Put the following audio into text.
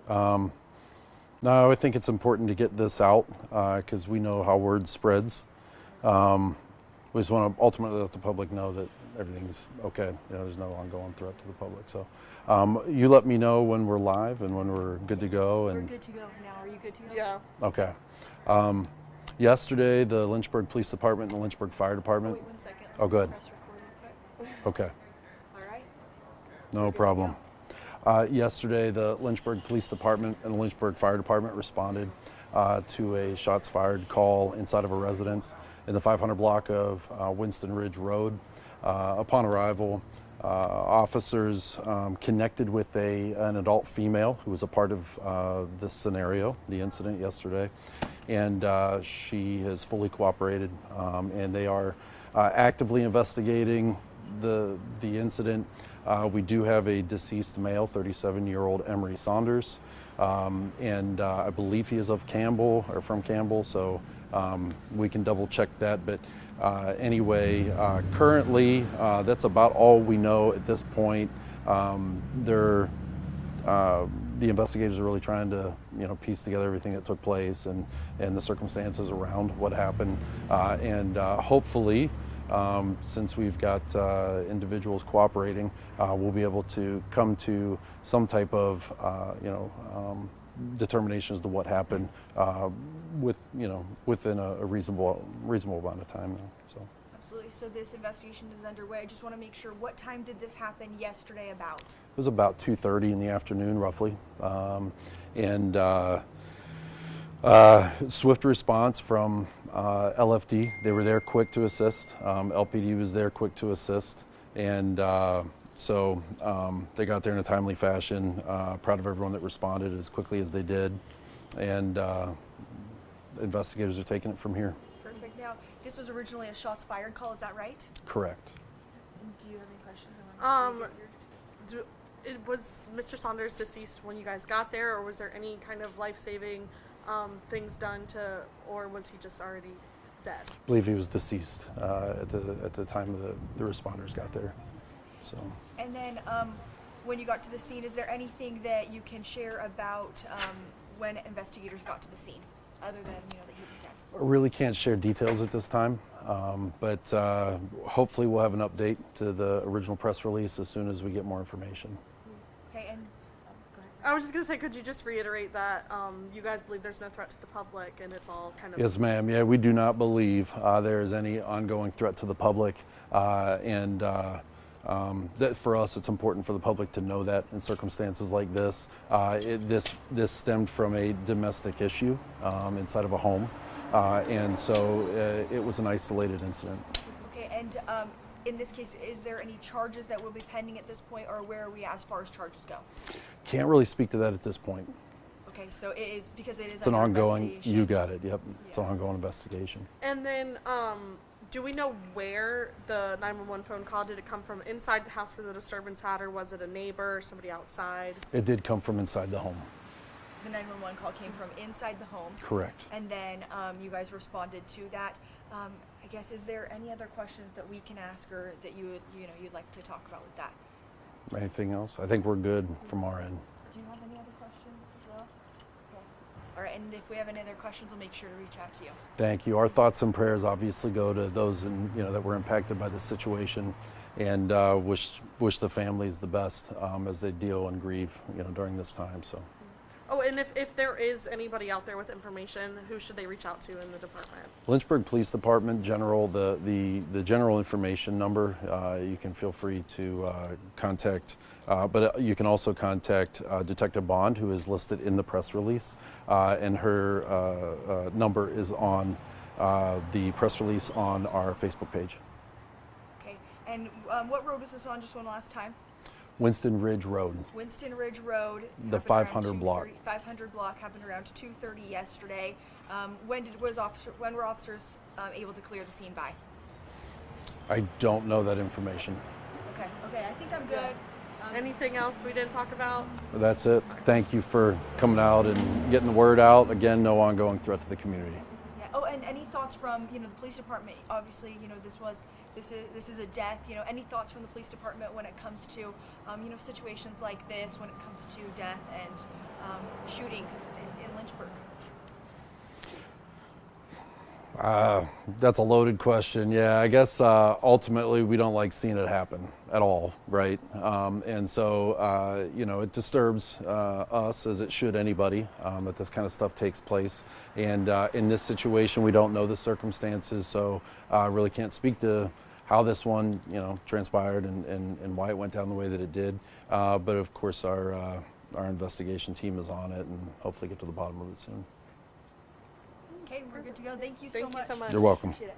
No, I think it's important to get this out because we know how word spreads. We just want to ultimately let the public know that everything's okay. There's no ongoing threat to the public. So you let me know when we're live and when we're good to go. We're good to go now. Are you good to go? Yeah. Okay. Yesterday, the Lynchburg Police Department and the Lynchburg Fire Department. Wait 1 second. Oh, good. Press recording quick. Okay. All right. No problem. Yesterday, the Lynchburg Police Department and the Lynchburg Fire Department responded to a shots fired call inside of a residence in the 500 block of Winston Ridge Road. Upon arrival, officers connected with an adult female who was a part of this scenario, the incident yesterday, and she has fully cooperated, and they are actively investigating the incident. We do have a deceased male, 37-year-old Emery Saunders, and I believe he is from Campbell, so we can double check that. But anyway, currently, that's about all we know at this point. The investigators are really trying to, piece together everything that took place and the circumstances around what happened, and hopefully, since we've got individuals cooperating, we'll be able to come to some type of, determination as to what happened within a reasonable amount of time. So. Absolutely. So this investigation is underway. I just want to make sure, what time did this happen yesterday about? It was about 2:30 in the afternoon, roughly, and swift response from LFD. They were there quick to assist. LPD was there quick to assist, and so they got there in a timely fashion. Proud of everyone that responded as quickly as they did, and investigators are taking it from here. Perfect. Now, this was originally a shots fired call, is that right? Correct. Do you have any questions? Was Mr. Saunders deceased when you guys got there, or was there any kind of life-saving things done or was he just already dead? I believe he was deceased at the time the responders got there. So. And then when you got to the scene, is there anything that you can share about when investigators got to the scene, other than that he was dead? I really can't share details at this time, but hopefully we'll have an update to the original press release as soon as we get more information. Okay, and go ahead. I was just going to say, could you just reiterate that you guys believe there's no threat to the public and it's all kind of... Yes, ma'am. Yeah, we do not believe there is any ongoing threat to the public, and that for us it's important for the public to know that in circumstances like this. This stemmed from a domestic issue inside of a home, and so it was an isolated incident. Okay, and in this case, is there any charges that will be pending at this point, or where are we as far as charges go? Can't really speak to that at this point. Okay, so it is because it is it's an ongoing. You got it. Yep, it's an ongoing investigation. And then, do we know where the 911 phone call, did it come from inside the house where the disturbance had, or was it a neighbor or somebody outside? It did come from inside the home. The 911 call came from inside the home. Correct. And then you guys responded to that. I guess, is there any other questions that we can ask, or that you'd like to talk about with that? Anything else? I think we're good from our end. Do you have any other questions as well? Okay. All right, and if we have any other questions, we'll make sure to reach out to you. Thank you. Our thoughts and prayers obviously go to those that were impacted by this situation, and wish the families the best as they deal and grieve during this time. So. Oh, and if there is anybody out there with information, who should they reach out to in the department? Lynchburg Police Department, the general information number, you can feel free to contact, but you can also contact Detective Bond, who is listed in the press release, and her number is on the press release on our Facebook page. Okay, and what road was this on, just one last time? Winston Ridge Road. Winston Ridge Road. The 500 block. 500 block happened around 2:30 yesterday. When were officers able to clear the scene by? I don't know that information. Okay, I think I'm good. Anything else we didn't talk about? That's it. Thank you for coming out and getting the word out. Again, no ongoing threat to the community. Yeah. Oh, and any thoughts from the police department? Obviously, this is a death. Any thoughts from the police department when it comes to situations like this, when it comes to death and shootings in Lynchburg? That's a loaded question. Yeah, I guess ultimately we don't like seeing it happen at all, right? And so, you know, it disturbs us, as it should anybody, that this kind of stuff takes place. And in this situation, we don't know the circumstances, so I really can't speak to how this one, you know, transpired and why it went down the way that it did. But of course, our investigation team is on it, and hopefully get to the bottom of it soon. Okay, we're good to go. Thank you Thank you so much. You're welcome. Appreciate it.